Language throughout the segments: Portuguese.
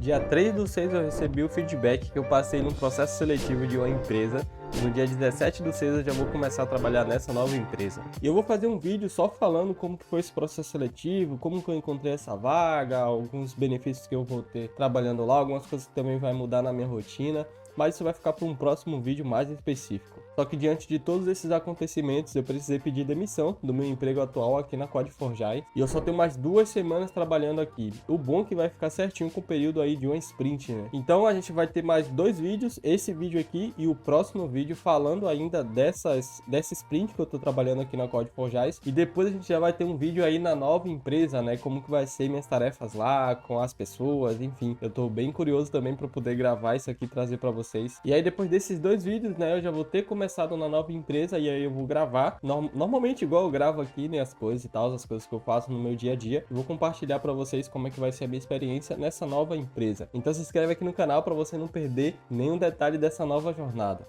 Dia 3/6 eu recebi o feedback que eu passei num processo seletivo de uma empresa. No dia 17/6 eu já vou começar a trabalhar nessa nova empresa. E eu vou fazer um vídeo só falando como que foi esse processo seletivo, como que eu encontrei essa vaga, alguns benefícios que eu vou ter trabalhando lá, algumas coisas que também vai mudar na minha rotina. Mas isso vai ficar para um próximo vídeo mais específico. Só que diante de todos esses acontecimentos, eu precisei pedir demissão do meu emprego atual aqui na Code4Jai. E eu só tenho mais 2 semanas trabalhando aqui. O bom é que vai ficar certinho com o período aí de uma sprint, né? Então a gente vai ter mais 2 vídeos, esse vídeo aqui e o próximo vídeo falando ainda dessa sprint que eu tô trabalhando aqui na Code4Jai. E depois a gente já vai ter um vídeo aí na nova empresa, né? Como que vai ser minhas tarefas lá, com as pessoas, enfim. Eu tô bem curioso também para poder gravar isso aqui e trazer para vocês. E aí depois desses 2 vídeos, né, eu já vou ter começado na nova empresa e aí eu vou gravar, normalmente igual eu gravo aqui, né, as coisas e tal, as coisas que eu faço no meu dia a dia. Eu vou compartilhar para vocês como é que vai ser a minha experiência nessa nova empresa. Então se inscreve aqui no canal para você não perder nenhum detalhe dessa nova jornada.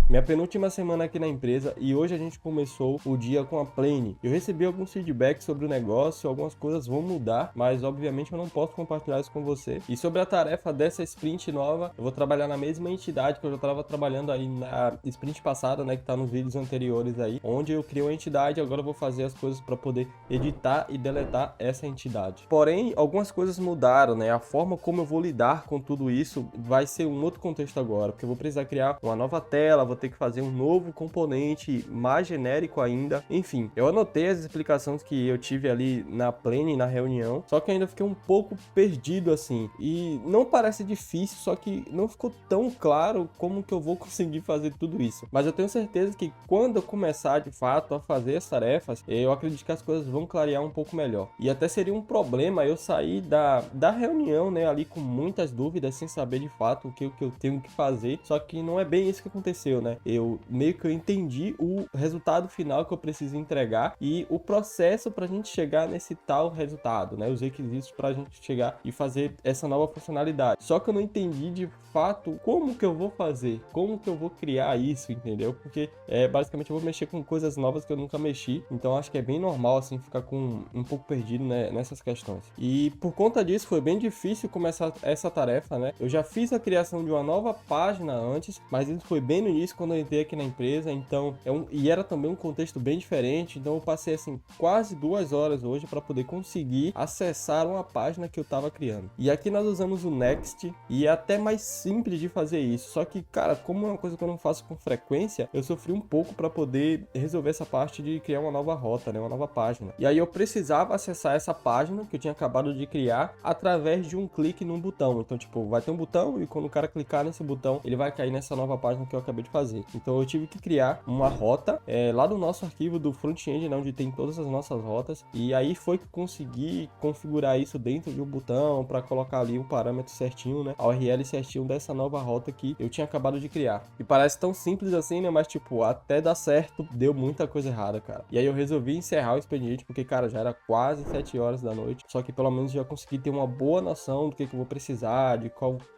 Minha penúltima semana aqui na empresa e hoje a gente começou o dia com a Plane. Eu recebi alguns feedbacks sobre o negócio, algumas coisas vão mudar, mas obviamente eu não posso compartilhar isso com você. E sobre a tarefa dessa sprint nova, eu vou trabalhar na mesma entidade que eu já estava trabalhando aí na sprint passada, né, que tá nos vídeos anteriores aí, onde eu criei uma entidade e agora eu vou fazer as coisas para poder editar e deletar essa entidade. Porém, algumas coisas mudaram, né? A forma como eu vou lidar com tudo isso vai ser um outro contexto agora, porque eu vou precisar criar uma nova tela, vou ter que fazer um novo componente mais genérico ainda. Enfim, eu anotei as explicações que eu tive ali na Plane, na reunião, só que ainda fiquei um pouco perdido assim. E não parece difícil, só que não ficou tão claro como que eu vou conseguir fazer tudo isso. Mas eu tenho certeza que quando eu começar de fato a fazer as tarefas, eu acredito que as coisas vão clarear um pouco melhor. E até seria um problema eu sair da reunião, né, ali com muitas dúvidas, sem saber de fato o que eu tenho que fazer. Só que não é bem isso que aconteceu, né? Eu meio que eu entendi o resultado final que eu preciso entregar e o processo para a gente chegar nesse tal resultado, né? Os requisitos para a gente chegar e fazer essa nova funcionalidade. Só que eu não entendi de fato como que eu vou fazer, como que eu vou criar isso, entendeu? Porque basicamente eu vou mexer com coisas novas que eu nunca mexi, então acho que é bem normal assim ficar com um pouco perdido, né, nessas questões. E por conta disso foi bem difícil começar essa tarefa, né? Eu já fiz a criação de uma nova página antes, mas isso foi bem no início quando eu entrei aqui na empresa, então e era também um contexto bem diferente, então eu passei assim quase 2 horas hoje para poder conseguir acessar uma página que eu estava criando. E aqui nós usamos o Next e é até mais simples de fazer isso, só que cara, como é uma coisa que eu não faço com frequência, eu sofri um pouco para poder resolver essa parte de criar uma nova rota, né, uma nova página. E aí eu precisava acessar essa página que eu tinha acabado de criar através de um clique num botão. Então tipo, vai ter um botão e quando o cara clicar nesse botão, ele vai cair nessa nova página que eu acabei de fazer. Então eu tive que criar uma rota lá do nosso arquivo do front-end, né, onde tem todas as nossas rotas, e aí foi que consegui configurar isso dentro de um botão para colocar ali o parâmetro certinho, né, a URL certinho dessa nova rota que eu tinha acabado de criar. E parece tão simples assim, né, mas tipo, até dar certo, deu muita coisa errada, cara. E aí eu resolvi encerrar o expediente, porque cara, já era quase 7 horas da noite, só que pelo menos já consegui ter uma boa noção do que eu vou precisar, de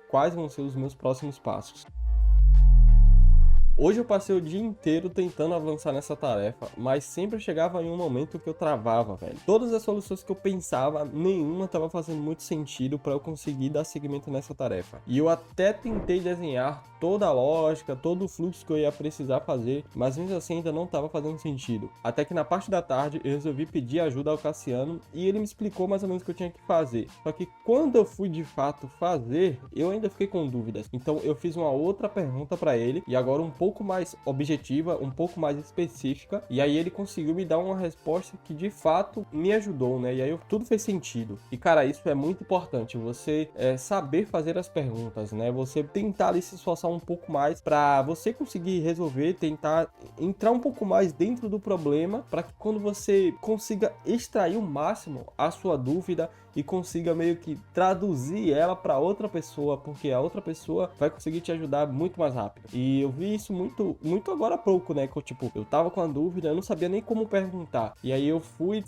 quais vão ser os meus próximos passos. Hoje eu passei o dia inteiro tentando avançar nessa tarefa, mas sempre chegava em um momento que eu travava, velho. Todas as soluções que eu pensava, nenhuma estava fazendo muito sentido para eu conseguir dar seguimento nessa tarefa. E eu até tentei desenhar toda a lógica, todo o fluxo que eu ia precisar fazer, mas mesmo assim ainda não estava fazendo sentido. Até que na parte da tarde eu resolvi pedir ajuda ao Cassiano e ele me explicou mais ou menos o que eu tinha que fazer. Só que quando eu fui de fato fazer, eu ainda fiquei com dúvidas. Então eu fiz uma outra pergunta para ele e agora um pouco mais objetiva, um pouco mais específica, e aí ele conseguiu me dar uma resposta que de fato me ajudou, né? E aí tudo fez sentido. E cara, isso é muito importante, você saber fazer as perguntas, né? Você tentar ali se esforçar um pouco mais para você conseguir resolver, tentar entrar um pouco mais dentro do problema, para que quando você consiga extrair o máximo a sua dúvida e consiga meio que traduzir ela para outra pessoa, porque a outra pessoa vai conseguir te ajudar muito mais rápido. E eu vi isso muito agora há pouco, né? Que eu tava com a dúvida, eu não sabia nem como perguntar. E aí eu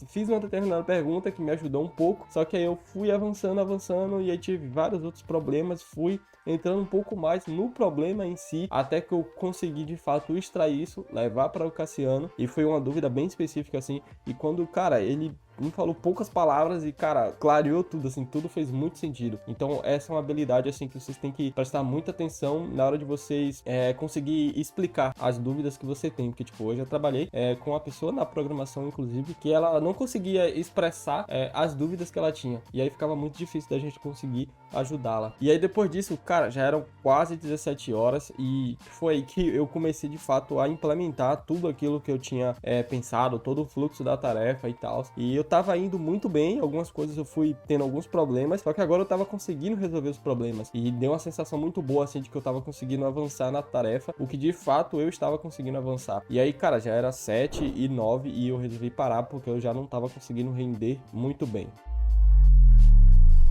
fiz uma determinada pergunta que me ajudou um pouco, só que aí eu fui avançando e aí tive vários outros problemas, fui entrando um pouco mais no problema em si, até que eu consegui de fato extrair isso, levar para o Cassiano, e foi uma dúvida bem específica assim, e quando, cara, ele me falou poucas palavras e, cara, clareou tudo, assim, tudo fez muito sentido. Então, essa é uma habilidade, assim, que vocês têm que prestar muita atenção na hora de vocês conseguir explicar as dúvidas que você tem. Porque, tipo, hoje eu trabalhei com uma pessoa na programação, inclusive, que ela não conseguia expressar as dúvidas que ela tinha. E aí ficava muito difícil da gente conseguir ajudá-la. E aí, depois disso, cara, já eram quase 17 horas e foi aí que eu comecei, de fato, a implementar tudo aquilo que eu tinha pensado, todo o fluxo da tarefa e tal. E eu tava indo muito bem, algumas coisas eu fui tendo alguns problemas, só que agora eu tava conseguindo resolver os problemas. E deu uma sensação muito boa, assim, de que eu tava conseguindo avançar na tarefa, o que de fato eu estava conseguindo avançar. E aí, cara, já era 7 e 9 e eu resolvi parar porque eu já não tava conseguindo render muito bem.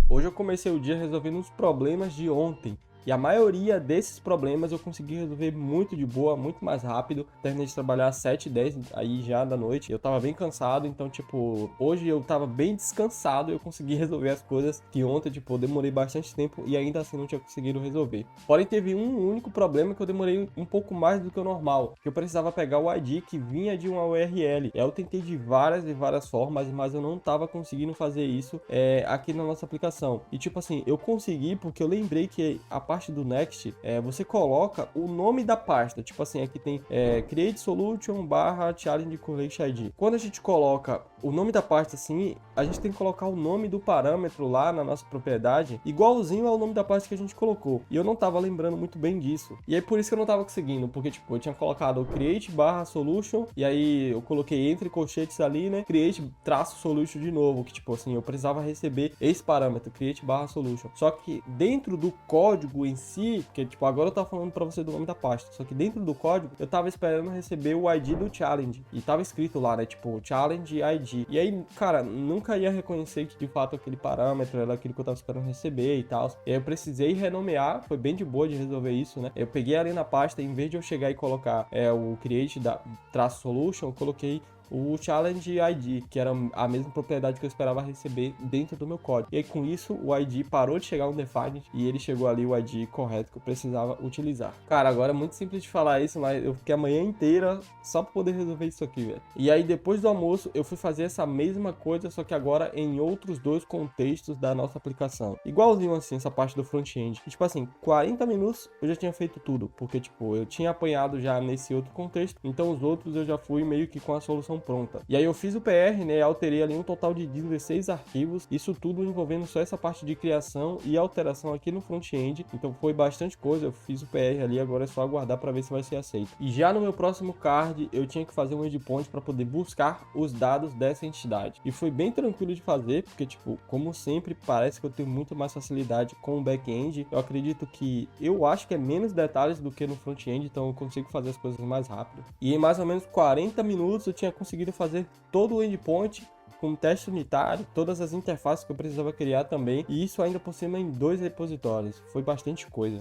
Hoje eu comecei o dia resolvendo os problemas de ontem. E a maioria desses problemas eu consegui resolver muito de boa, muito mais rápido. Terminei de trabalhar às 7h10 aí já da noite. Eu tava bem cansado, então, tipo, hoje eu tava bem descansado e eu consegui resolver as coisas que ontem, tipo, eu demorei bastante tempo e ainda assim não tinha conseguido resolver. Porém, teve um único problema que eu demorei um pouco mais do que o normal, que eu precisava pegar o ID que vinha de uma URL. Eu tentei de várias e várias formas, mas eu não tava conseguindo fazer isso aqui na nossa aplicação. E, tipo assim, eu consegui porque eu lembrei que a parte do Next, você coloca o nome da pasta, tipo assim, aqui tem create solution / challenge collect ID. Quando a gente coloca o nome da pasta assim, a gente tem que colocar o nome do parâmetro lá na nossa propriedade, igualzinho ao nome da pasta que a gente colocou. E eu não tava lembrando muito bem disso. E aí por isso que eu não tava conseguindo, porque tipo, eu tinha colocado o create / solution, e aí eu coloquei entre colchetes ali, né, create / solution de novo, que tipo assim, eu precisava receber esse parâmetro, create / solution. Só que dentro do código em si, porque tipo, agora eu tava falando pra você do nome da pasta, só que dentro do código eu tava esperando receber o ID do challenge, e tava escrito lá, né, tipo, challenge ID. E aí, cara, nunca ia reconhecer que de fato aquele parâmetro era aquilo que eu tava esperando receber e tal. E aí eu precisei renomear, foi bem de boa de resolver isso, né? Eu peguei ali na pasta, em vez de eu chegar e colocar o create / solution, eu coloquei o Challenge ID, que era a mesma propriedade que eu esperava receber dentro do meu código. E aí, com isso, o ID parou de chegar no defined e ele chegou ali o ID correto que eu precisava utilizar. Cara, agora é muito simples de falar isso, mas eu fiquei a manhã inteira só pra poder resolver isso aqui, velho. E aí, depois do almoço, eu fui fazer essa mesma coisa, só que agora em outros dois contextos da nossa aplicação. Igualzinho assim, essa parte do front-end. E, tipo assim, 40 minutos eu já tinha feito tudo, porque, tipo, eu tinha apanhado já nesse outro contexto, então os outros eu já fui meio que com a solução pronta. E aí eu fiz o PR, né, alterei ali um total de 16 arquivos, isso tudo envolvendo só essa parte de criação e alteração aqui no front-end, então foi bastante coisa, eu fiz o PR ali, agora é só aguardar para ver se vai ser aceito. E já no meu próximo card, eu tinha que fazer um endpoint para poder buscar os dados dessa entidade. E foi bem tranquilo de fazer, porque tipo, como sempre, parece que eu tenho muito mais facilidade com o back-end. Eu acredito que, eu acho que é menos detalhes do que no front-end, então eu consigo fazer as coisas mais rápido. E em mais ou menos 40 minutos eu tinha conseguido fazer todo o endpoint com teste unitário, todas as interfaces que eu precisava criar também, e isso ainda por cima em 2 repositórios. Foi bastante coisa.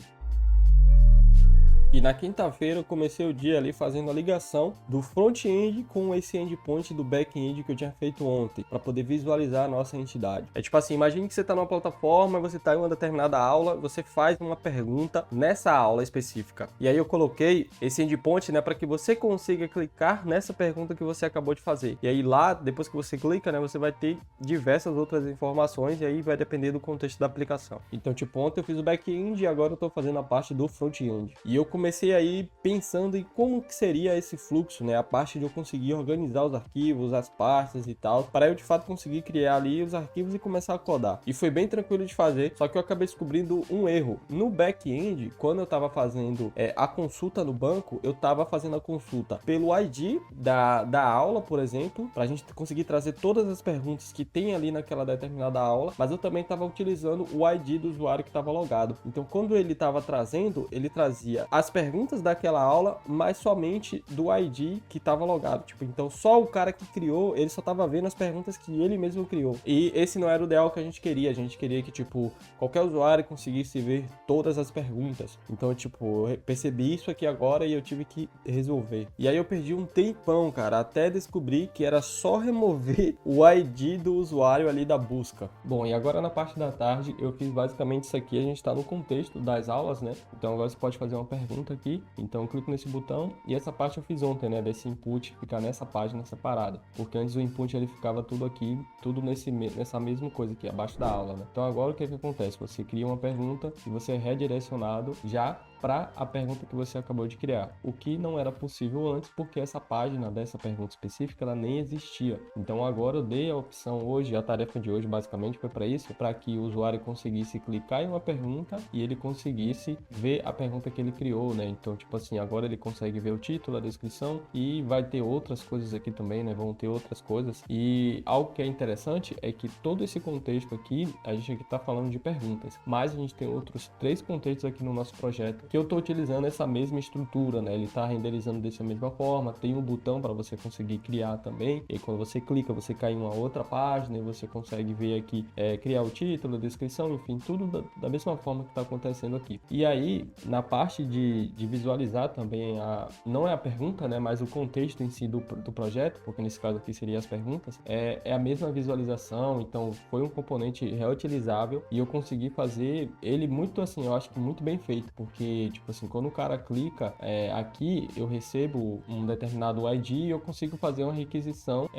E na quinta-feira eu comecei o dia ali fazendo a ligação do front-end com esse endpoint do back-end que eu tinha feito ontem, para poder visualizar a nossa entidade. É tipo assim, imagine que você está numa plataforma, você está em uma determinada aula, você faz uma pergunta nessa aula específica. E aí eu coloquei esse endpoint, né, para que você consiga clicar nessa pergunta que você acabou de fazer. E aí lá, depois que você clica, né, você vai ter diversas outras informações e aí vai depender do contexto da aplicação. Então, tipo, ontem eu fiz o back-end e agora eu estou fazendo a parte do front-end. E eu comecei aí pensando em como que seria esse fluxo, né? A parte de eu conseguir organizar os arquivos, as pastas e tal, para eu de fato conseguir criar ali os arquivos e começar a codar. E foi bem tranquilo de fazer, só que eu acabei descobrindo um erro. No back-end, quando eu estava fazendo a consulta no banco, eu estava fazendo a consulta pelo ID da aula, por exemplo, para a gente conseguir trazer todas as perguntas que tem ali naquela determinada aula, mas eu também estava utilizando o ID do usuário que estava logado. Então, quando ele estava trazendo, ele trazia as perguntas daquela aula, mas somente do ID que estava logado. Tipo, então só o cara que criou, ele só estava vendo as perguntas que ele mesmo criou. E esse não era o ideal que a gente queria. A gente queria que, tipo, qualquer usuário conseguisse ver todas as perguntas. Então, tipo, eu percebi isso aqui agora e eu tive que resolver. E aí eu perdi um tempão, cara, até descobrir que era só remover o ID do usuário ali da busca. Bom, e agora na parte da tarde eu fiz basicamente isso aqui. A gente tá no contexto das aulas, né? Então agora você pode fazer uma pergunta pergunta aqui, então eu clico nesse botão e essa parte eu fiz ontem, né, desse input ficar nessa página separada, porque antes o input ele ficava tudo aqui, tudo nessa mesma coisa aqui, abaixo da aula, né? Então agora o que acontece? Você cria uma pergunta e você é redirecionado já para a pergunta que você acabou de criar, o que não era possível antes porque essa página dessa pergunta específica ela nem existia. Então agora eu dei a opção hoje, a tarefa de hoje basicamente foi para isso, para que o usuário conseguisse clicar em uma pergunta e ele conseguisse ver a pergunta que ele criou, né? Então tipo assim, agora ele consegue ver o título, a descrição e vai ter outras coisas aqui também, né? Vão ter outras coisas e algo que é interessante é que todo esse contexto aqui, a gente aqui está falando de perguntas, mas a gente tem outros 3 contextos aqui no nosso projeto que eu estou utilizando essa mesma estrutura, né? Ele está renderizando dessa mesma forma, tem um botão para você conseguir criar também, e quando você clica, você cai em uma outra página e você consegue ver aqui, criar o título, a descrição, enfim, tudo da mesma forma que está acontecendo aqui. E aí, na parte de visualizar também, não é a pergunta, né? Mas o contexto em si do projeto, porque nesse caso aqui seria as perguntas, é a mesma visualização, então foi um componente reutilizável e eu consegui fazer ele muito assim, eu acho que muito bem feito, porque tipo assim, quando o cara clica aqui, eu recebo um determinado ID e eu consigo fazer uma requisição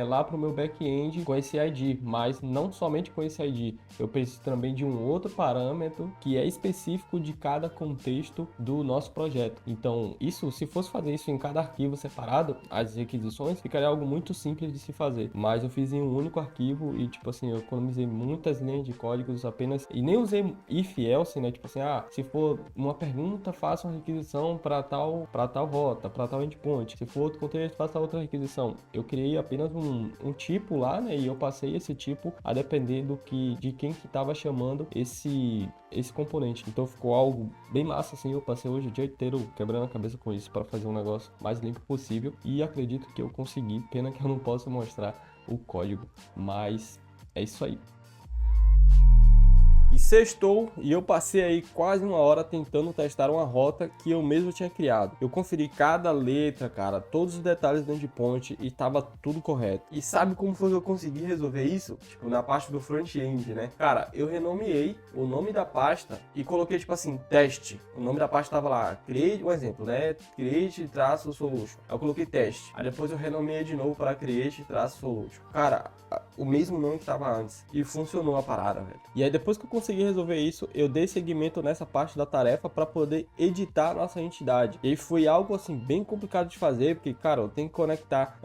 lá para o meu back-end com esse ID, mas não somente com esse ID, eu preciso também de um outro parâmetro que é específico de cada contexto do nosso projeto. Então, isso, se fosse fazer isso em cada arquivo separado, as requisições, ficaria algo muito simples de se fazer, mas eu fiz em um único arquivo e tipo assim, eu economizei muitas linhas de códigos apenas, e nem usei if else, né, tipo assim, se for uma pergunta, faça uma requisição para tal rota, para tal endpoint. Se for outro contexto, faça outra requisição. Eu criei apenas um tipo lá, né? E eu passei esse tipo a depender de quem que estava chamando esse componente. Então ficou algo bem massa, assim. Eu passei hoje o dia inteiro quebrando a cabeça com isso para fazer um negócio mais limpo possível. E acredito que eu consegui. Pena que eu não posso mostrar o código, mas é isso aí. E sextou e eu passei aí quase uma hora tentando testar uma rota que eu mesmo tinha criado. Eu conferi cada letra, cara, todos os detalhes do endpoint e tava tudo correto. E sabe como foi que eu consegui resolver isso? Tipo, na parte do front-end, né? Cara, eu renomeei o nome da pasta e coloquei, tipo assim, teste. O nome da pasta tava lá, create, um exemplo, né? Create-solution. Aí eu coloquei teste. Aí depois eu renomeei de novo para create-solution. Cara, o mesmo nome que tava antes. E funcionou a parada, velho. E aí depois que eu consegui resolver isso, eu dei seguimento nessa parte da tarefa para poder editar a nossa entidade. E aí foi algo assim bem complicado de fazer, porque, cara, eu tenho que conectar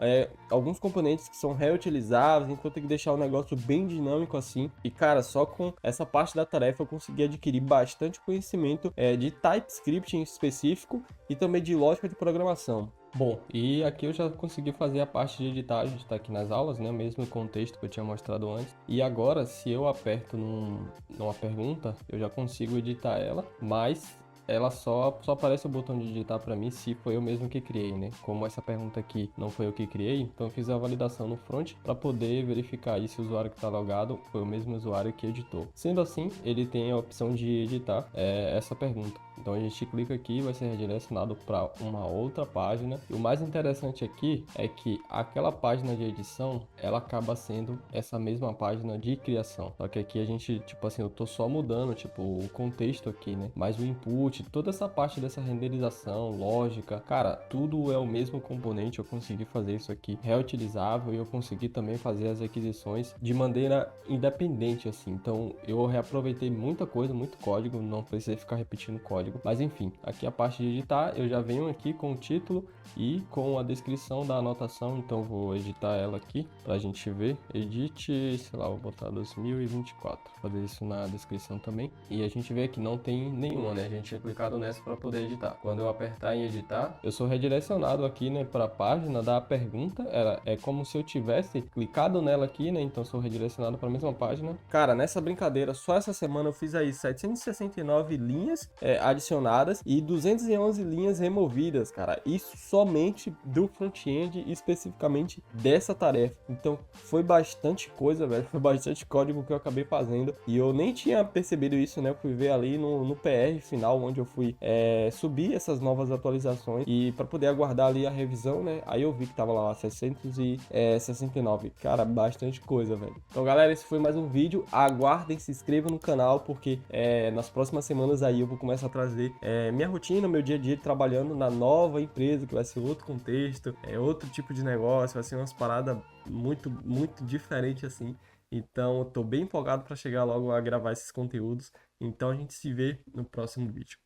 alguns componentes que são reutilizáveis, então eu tenho que deixar o negócio bem dinâmico assim. E, cara, só com essa parte da tarefa eu consegui adquirir bastante conhecimento de TypeScript em específico e também de lógica de programação. Bom, e aqui eu já consegui fazer a parte de editar, a gente está aqui nas aulas, né? Mesmo contexto que eu tinha mostrado antes. E agora, se eu aperto numa pergunta, eu já consigo editar ela, mas ela só aparece o botão de digitar para mim se foi eu mesmo que criei, né? Como essa pergunta aqui não foi eu que criei, então eu fiz a validação no front para poder verificar aí se o usuário que está logado foi o mesmo usuário que editou. Sendo assim, ele tem a opção de editar essa pergunta. Então a gente clica aqui e vai ser redirecionado para uma outra página. E o mais interessante aqui é que aquela página de edição, ela acaba sendo essa mesma página de criação. Só que aqui a gente, tipo assim, eu tô só mudando, tipo, o contexto aqui, né? Mas o input, toda essa parte dessa renderização, lógica, cara, tudo é o mesmo componente. Eu consegui fazer isso aqui reutilizável e eu consegui também fazer as requisições de maneira independente, assim. Então eu reaproveitei muita coisa, muito código, não precisei ficar repetindo código. Mas enfim, aqui a parte de editar, eu já venho aqui com o título e com a descrição da anotação, então vou editar ela aqui pra gente ver. Edit, sei lá, vou botar 2024, fazer isso na descrição também. E a gente vê que não tem nenhuma, né? A gente tinha clicado nessa para poder editar. Quando eu apertar em editar, eu sou redirecionado aqui, né, para a página da pergunta. É como se eu tivesse clicado nela aqui, né? Então sou redirecionado para a mesma página. Cara, nessa brincadeira, só essa semana eu fiz aí 769 linhas adicionadas e 211 linhas removidas, cara. Isso somente do front-end, especificamente dessa tarefa. Então foi bastante coisa, velho. Foi bastante código que eu acabei fazendo e eu nem tinha percebido isso, né? Eu fui ver ali no PR final, onde eu fui subir essas novas atualizações e para poder aguardar ali a revisão, né? Aí eu vi que tava lá 669. Cara, bastante coisa, velho. Então, galera, esse foi mais um vídeo. Aguardem, se inscrevam no canal, porque nas próximas semanas aí eu vou começar a trazer trazer minha rotina, meu dia a dia trabalhando na nova empresa, que vai ser outro contexto, outro tipo de negócio, vai ser umas paradas muito, muito diferentes assim. Então, eu tô bem empolgado para chegar logo a gravar esses conteúdos. Então, a gente se vê no próximo vídeo.